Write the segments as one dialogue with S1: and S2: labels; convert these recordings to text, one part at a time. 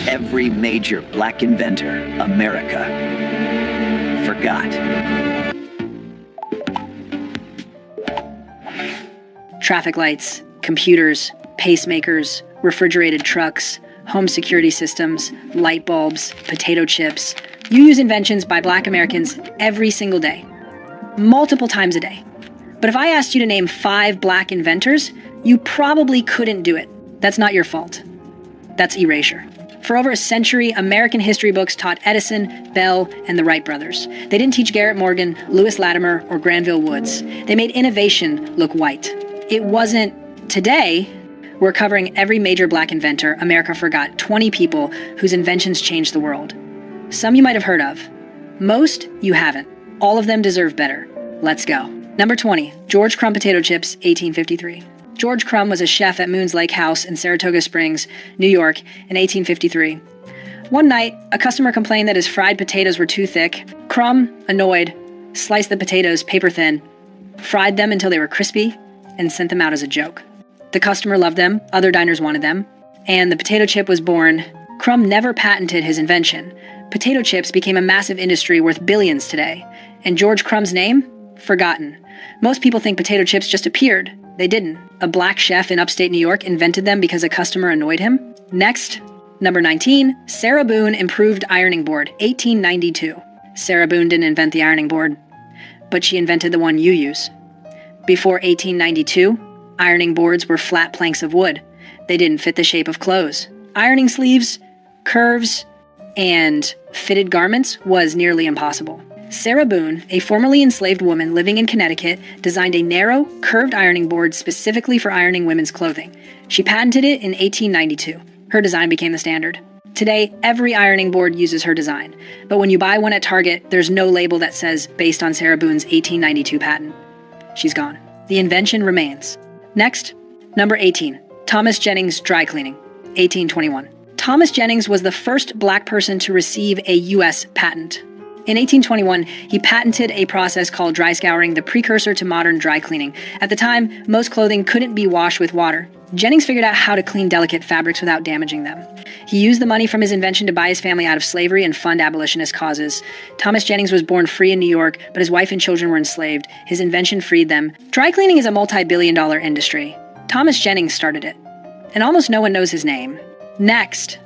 S1: every major black inventor America forgot.
S2: Traffic lights, computers, pacemakers, refrigerated trucks, home security systems, light bulbs, potato chips. You use inventions by black Americans every single day, multiple times a day. But if I asked you to name 5 black inventors, you probably couldn't do it. That's not your fault. That's erasure. For over a century, American history books taught Edison, Bell, and the Wright brothers. They didn't teach Garrett Morgan, Lewis Latimer, or Granville Woods. They made innovation look white. It wasn't today. We're covering every major black inventor America forgot, 20 people whose inventions changed the world. Some you might have heard of. Most you haven't. All of them deserve better. Let's go. Number 20, George Crumb Potato Chips, 1853. George Crumb was a chef at Moon's Lake House in Saratoga Springs, New York, in 1853. One night, a customer complained that his fried potatoes were too thick. Crumb, annoyed, sliced the potatoes paper thin, fried them until they were crispy, and sent them out as a joke. The customer loved them, other diners wanted them, and the potato chip was born. Crumb never patented his invention. Potato chips became a massive industry worth billions today, and George Crumb's name? Forgotten. Most people think potato chips just appeared. They didn't. A black chef in upstate New York invented them because a customer annoyed him. Next, number 19, Sarah Boone improved ironing board, 1892. Sarah Boone didn't invent the ironing board, but she invented the one you use. Before 1892, ironing boards were flat planks of wood. They didn't fit the shape of clothes. Ironing sleeves, curves, and fitted garments was nearly impossible. Sarah Boone, a formerly enslaved woman living in Connecticut, designed a narrow, curved ironing board specifically for ironing women's clothing. She patented it in 1892. Her design became the standard. Today, every ironing board uses her design, but when you buy one at Target, there's no label that says based on Sarah Boone's 1892 patent. She's gone. The invention remains. Next, number 18, Thomas Jennings dry cleaning, 1821. Thomas Jennings was the first black person to receive a U.S. patent. In 1821, he patented a process called dry scouring, the precursor to modern dry cleaning. At the time, most clothing couldn't be washed with water. Jennings figured out how to clean delicate fabrics without damaging them. He used the money from his invention to buy his family out of slavery and fund abolitionist causes. Thomas Jennings was born free in New York, but his wife and children were enslaved. His invention freed them. Dry cleaning is a multi-billion-dollar industry. Thomas Jennings started it, and almost no one knows his name. Next,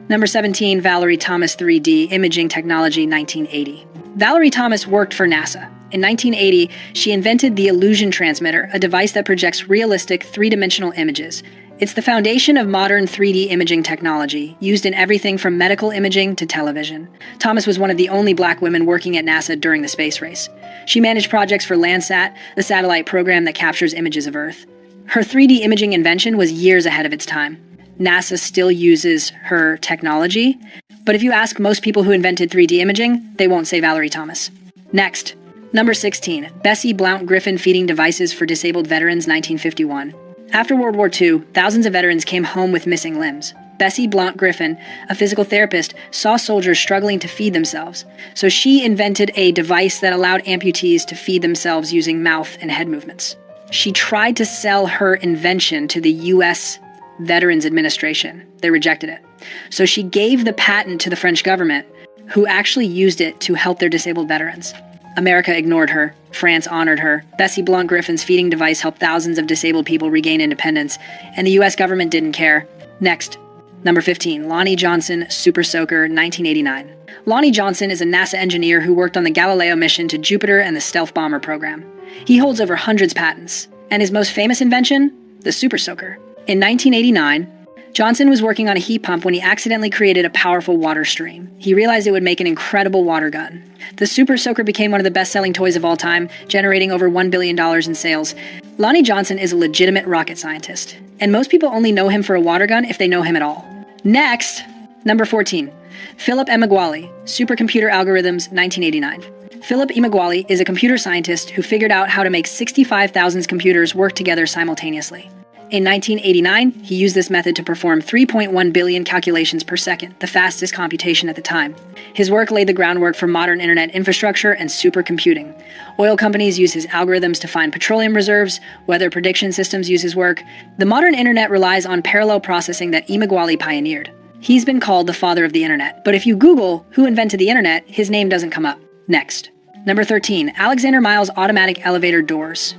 S2: number 17, Valerie Thomas 3D Imaging Technology, 1980. Valerie Thomas worked for NASA. In 1980, she invented the illusion transmitter, a device that projects realistic three-dimensional images. It's the foundation of modern 3D imaging technology, used in everything from medical imaging to television. Thomas was one of the only black women working at NASA during the space race. She managed projects for Landsat, the satellite program that captures images of Earth. Her 3D imaging invention was years ahead of its time. NASA still uses her technology, but if you ask most people who invented 3D imaging, they won't say Valerie Thomas. Next, number 16, Bessie Blount Griffin feeding devices for disabled veterans, 1951. After World War II, thousands of veterans came home with missing limbs. Bessie Blount Griffin, a physical therapist, saw soldiers struggling to feed themselves, so she invented a device that allowed amputees to feed themselves using mouth and head movements. She tried to sell her invention to the U.S. Veterans Administration. They rejected it. So she gave the patent to the French government, who actually used it to help their disabled veterans. America ignored her. France honored her. Bessie Blount Griffin's feeding device helped thousands of disabled people regain independence, and the U.S. government didn't care. Next, number 15, Lonnie Johnson Super Soaker, 1989. Lonnie Johnson is a NASA engineer who worked on the Galileo mission to Jupiter and the Stealth Bomber program. He holds over hundreds of patents, and his most famous invention? The Super Soaker. In 1989, Johnson was working on a heat pump when he accidentally created a powerful water stream. He realized it would make an incredible water gun. The Super Soaker became one of the best-selling toys of all time, generating over $1 billion in sales. Lonnie Johnson is a legitimate rocket scientist, and most people only know him for a water gun if they know him at all. Next, number 14, Philip Emeagwali, Supercomputer Algorithms, 1989. Philip Emeagwali is a computer scientist who figured out how to make 65,000 computers work together simultaneously. In 1989, he used this method to perform 3.1 billion calculations per second, the fastest computation at the time. His work laid the groundwork for modern internet infrastructure and supercomputing. Oil companies use his algorithms to find petroleum reserves, weather prediction systems use his work. The modern internet relies on parallel processing that Emeagwali pioneered. He's been called the father of the internet, but if you Google who invented the internet, his name doesn't come up. Next. Number 13, Alexander Miles automatic elevator doors.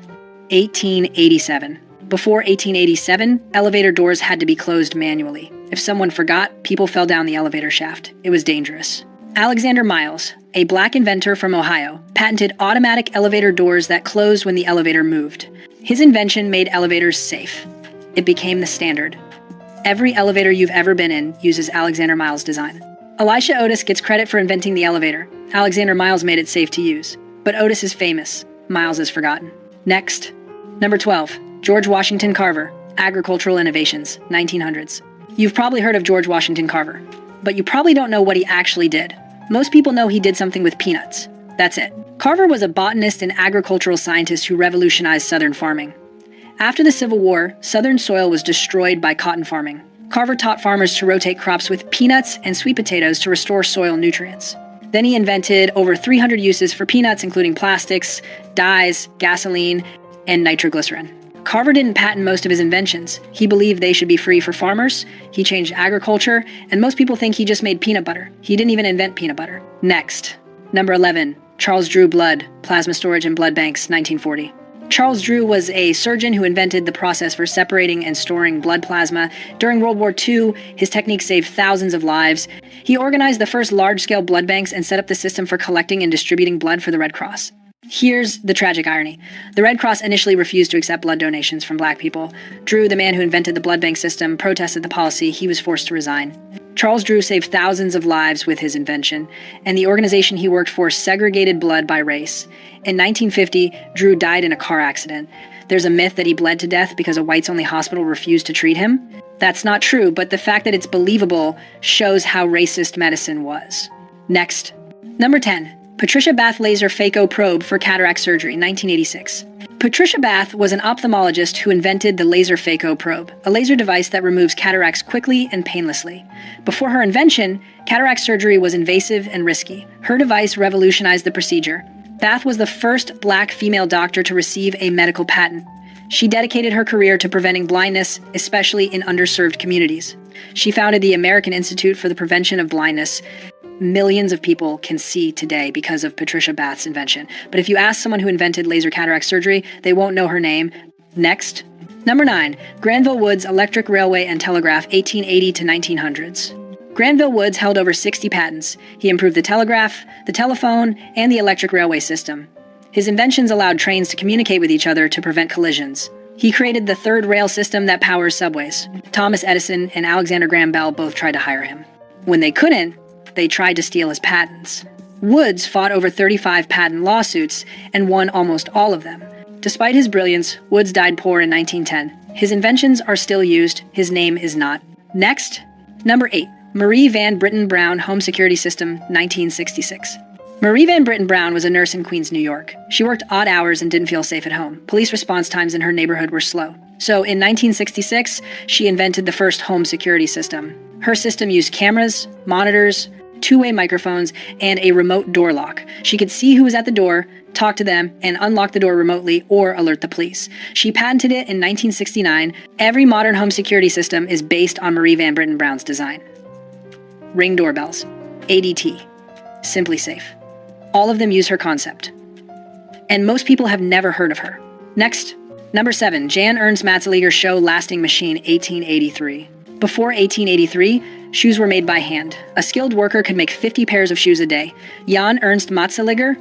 S2: 1887. Before 1887, elevator doors had to be closed manually. If someone forgot, people fell down the elevator shaft. It was dangerous. Alexander Miles, a black inventor from Ohio, patented automatic elevator doors that closed when the elevator moved. His invention made elevators safe. It became the standard. Every elevator you've ever been in uses Alexander Miles' design. Elisha Otis gets credit for inventing the elevator. Alexander Miles made it safe to use. But Otis is famous. Miles is forgotten. Next. Number 12. George Washington Carver. Agricultural Innovations, 1900s. You've probably heard of George Washington Carver, but you probably don't know what he actually did. Most people know he did something with peanuts. That's it. Carver was a botanist and agricultural scientist who revolutionized Southern farming. After the Civil War, Southern soil was destroyed by cotton farming. Carver taught farmers to rotate crops with peanuts and sweet potatoes to restore soil nutrients. Then he invented over 300 uses for peanuts, including plastics, dyes, gasoline, and nitroglycerin. Carver didn't patent most of his inventions. He believed they should be free for farmers, he changed agriculture, and most people think he just made peanut butter. He didn't even invent peanut butter. Next. Number 11. Charles Drew blood, plasma storage and blood banks, 1940. Charles Drew was a surgeon who invented the process for separating and storing blood plasma. During World War II, his technique saved thousands of lives. He organized the first large-scale blood banks and set up the system for collecting and distributing blood for the Red Cross. Here's the tragic irony. The Red Cross initially refused to accept blood donations from black people. Drew, the man who invented the blood bank system, protested the policy. He was forced to resign. Charles Drew saved thousands of lives with his invention, and the organization he worked for segregated blood by race. In 1950, Drew died in a car accident. There's a myth that he bled to death because a whites-only hospital refused to treat him. That's not true, but the fact that it's believable shows how racist medicine was. Next. Number 10. Patricia Bath laser phaco probe for cataract surgery, 1986. Patricia Bath was an ophthalmologist who invented the laser phaco probe, a laser device that removes cataracts quickly and painlessly. Before her invention, cataract surgery was invasive and risky. Her device revolutionized the procedure. Bath was the first black female doctor to receive a medical patent. She dedicated her career to preventing blindness, especially in underserved communities. She founded the American Institute for the Prevention of Blindness. Millions of people can see today because of Patricia Bath's invention. But if you ask someone who invented laser cataract surgery, they won't know her name. Next. Number 9. Granville Woods Electric Railway and Telegraph, 1880 to 1900s. Granville Woods held over 60 patents. He improved the telegraph, the telephone, and the electric railway system. His inventions allowed trains to communicate with each other to prevent collisions. He created the third rail system that powers subways. Thomas Edison and Alexander Graham Bell both tried to hire him. When they couldn't, they tried to steal his patents. Woods fought over 35 patent lawsuits and won almost all of them. Despite his brilliance, Woods died poor in 1910. His inventions are still used, his name is not. Next. Number 8. Marie Van Britten Brown Home Security System, 1966. Marie Van Britten Brown was a nurse in Queens, New York. She worked odd hours and didn't feel safe at home. Police response times in her neighborhood were slow. So in 1966, she invented the first home security system. Her system used cameras, monitors, two-way microphones, and a remote door lock. She could see who was at the door, talk to them, and unlock the door remotely or alert the police. She patented it in 1969. Every modern home security system is based on Marie Van Britten Brown's design. Ring doorbells. ADT. Simply Safe. All of them use her concept. And most people have never heard of her. Next. Number 7. Jan Ernst Matzeliger Show Lasting Machine, 1883. Before 1883, shoes were made by hand. A skilled worker could make 50 pairs of shoes a day. Jan Ernst Matzeliger,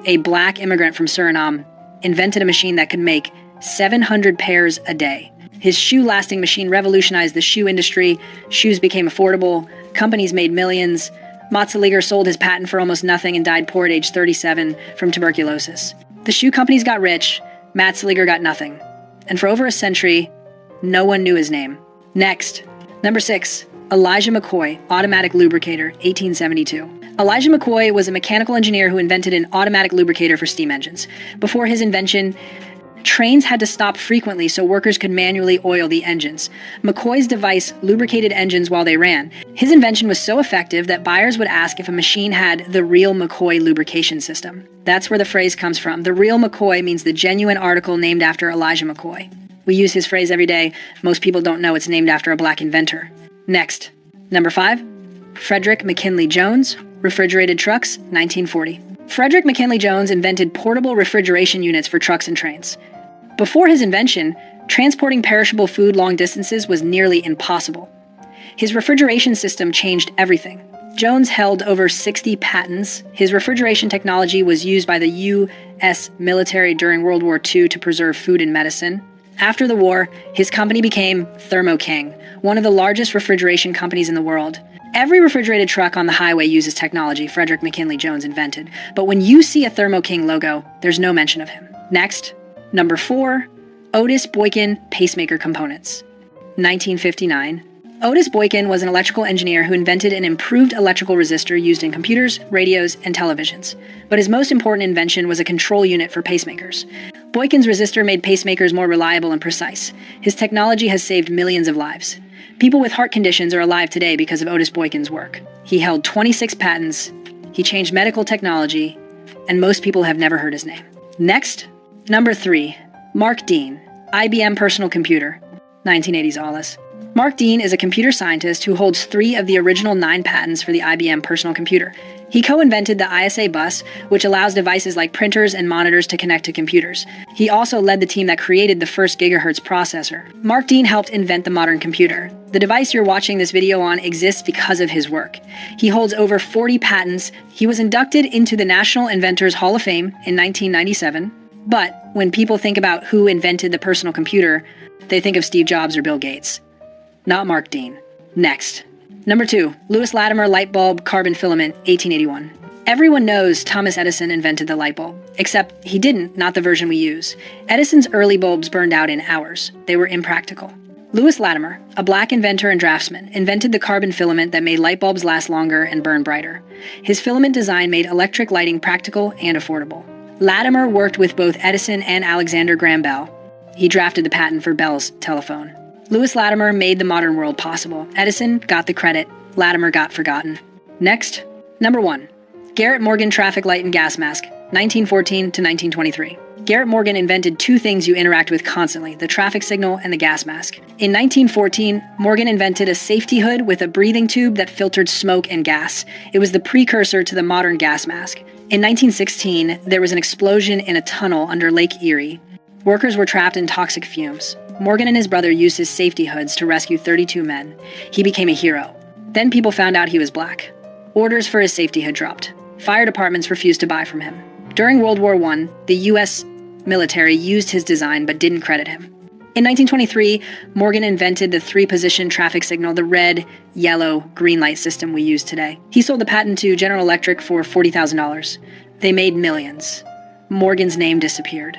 S2: a black immigrant from Suriname, invented a machine that could make 700 pairs a day. His shoe-lasting machine revolutionized the shoe industry. Shoes became affordable. Companies made millions. Matzeliger sold his patent for almost nothing and died poor at age 37 from tuberculosis. The shoe companies got rich. Matzeliger got nothing. And for over a century, no one knew his name. Next. Number 6. Elijah McCoy, automatic lubricator, 1872. Elijah McCoy was a mechanical engineer who invented an automatic lubricator for steam engines. Before his invention, trains had to stop frequently so workers could manually oil the engines. McCoy's device lubricated engines while they ran. His invention was so effective that buyers would ask if a machine had the real McCoy lubrication system. That's where the phrase comes from. The real McCoy means the genuine article named after Elijah McCoy. We use his phrase every day. Most people don't know it's named after a black inventor. Next. Number 5. Frederick McKinley Jones, refrigerated trucks, 1940. Frederick McKinley Jones invented portable refrigeration units for trucks and trains. Before his invention, transporting perishable food long distances was nearly impossible. His refrigeration system changed everything. Jones held over 60 patents. His refrigeration technology was used by the U.S. military during World War II to preserve food and medicine. After the war, his company became Thermo King, one of the largest refrigeration companies in the world. Every refrigerated truck on the highway uses technology Frederick McKinley Jones invented, but when you see a Thermo King logo, there's no mention of him. Next, number 4, Otis Boykin pacemaker components. 1959. Otis Boykin was an electrical engineer who invented an improved electrical resistor used in computers, radios, and televisions. But his most important invention was a control unit for pacemakers. Boykin's resistor made pacemakers more reliable and precise. His technology has saved millions of lives. People with heart conditions are alive today because of Otis Boykin's work. He held 26 patents, he changed medical technology, and most people have never heard his name. Next, number 3, Mark Dean, IBM personal computer, 1980s Alice. Mark Dean is a computer scientist who holds 3 of the original 9 patents for the IBM personal computer. He co-invented the ISA bus, which allows devices like printers and monitors to connect to computers. He also led the team that created the first gigahertz processor. Mark Dean helped invent the modern computer. The device you're watching this video on exists because of his work. He holds over 40 patents. He was inducted into the National Inventors Hall of Fame in 1997. But when people think about who invented the personal computer, they think of Steve Jobs or Bill Gates. Not Mark Dean. Next. Number 2, Lewis Latimer light bulb carbon filament, 1881. Everyone knows Thomas Edison invented the light bulb, except he didn't, not the version we use. Edison's early bulbs burned out in hours. They were impractical. Lewis Latimer, a black inventor and draftsman, invented the carbon filament that made light bulbs last longer and burn brighter. His filament design made electric lighting practical and affordable. Latimer worked with both Edison and Alexander Graham Bell. He drafted the patent for Bell's telephone. Lewis Latimer made the modern world possible. Edison got the credit. Latimer got forgotten. Next, number 1, Garrett Morgan traffic light and gas mask, 1914 to 1923. Garrett Morgan invented 2 things you interact with constantly, the traffic signal and the gas mask. In 1914, Morgan invented a safety hood with a breathing tube that filtered smoke and gas. It was the precursor to the modern gas mask. In 1916, there was an explosion in a tunnel under Lake Erie. Workers were trapped in toxic fumes. Morgan and his brother used his safety hoods to rescue 32 men. He became a hero. Then people found out he was black. Orders for his safety hood dropped. Fire departments refused to buy from him. During World War I, the U.S. military used his design but didn't credit him. In 1923, Morgan invented the 3-position traffic signal, the red, yellow, green light system we use today. He sold the patent to General Electric for $40,000. They made millions. Morgan's name disappeared.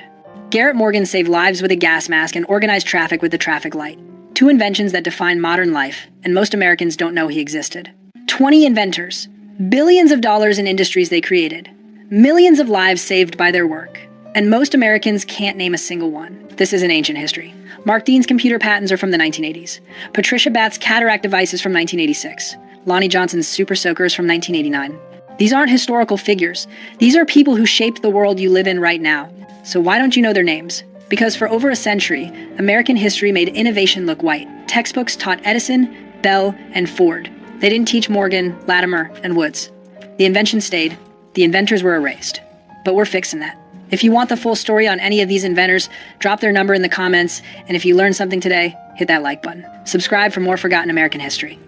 S2: Garrett Morgan saved lives with a gas mask and organized traffic with the traffic light. 2 inventions that define modern life, and most Americans don't know he existed. 20 inventors, billions of dollars in industries they created, millions of lives saved by their work, and most Americans can't name a single one. This is an ancient history. Mark Dean's computer patents are from the 1980s. Patricia Bath's cataract device is from 1986. Lonnie Johnson's super soaker is from 1989. These aren't historical figures. These are people who shaped the world you live in right now. So why don't you know their names? Because for over a century, American history made innovation look white. Textbooks taught Edison, Bell, and Ford. They didn't teach Morgan, Latimer, and Woods. The invention stayed. The inventors were erased. But we're fixing that. If you want the full story on any of these inventors, drop their number in the comments. And if you learned something today, hit that like button. Subscribe for more forgotten American history.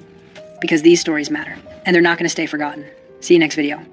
S2: Because these stories matter. And they're not going to stay forgotten. See you next video.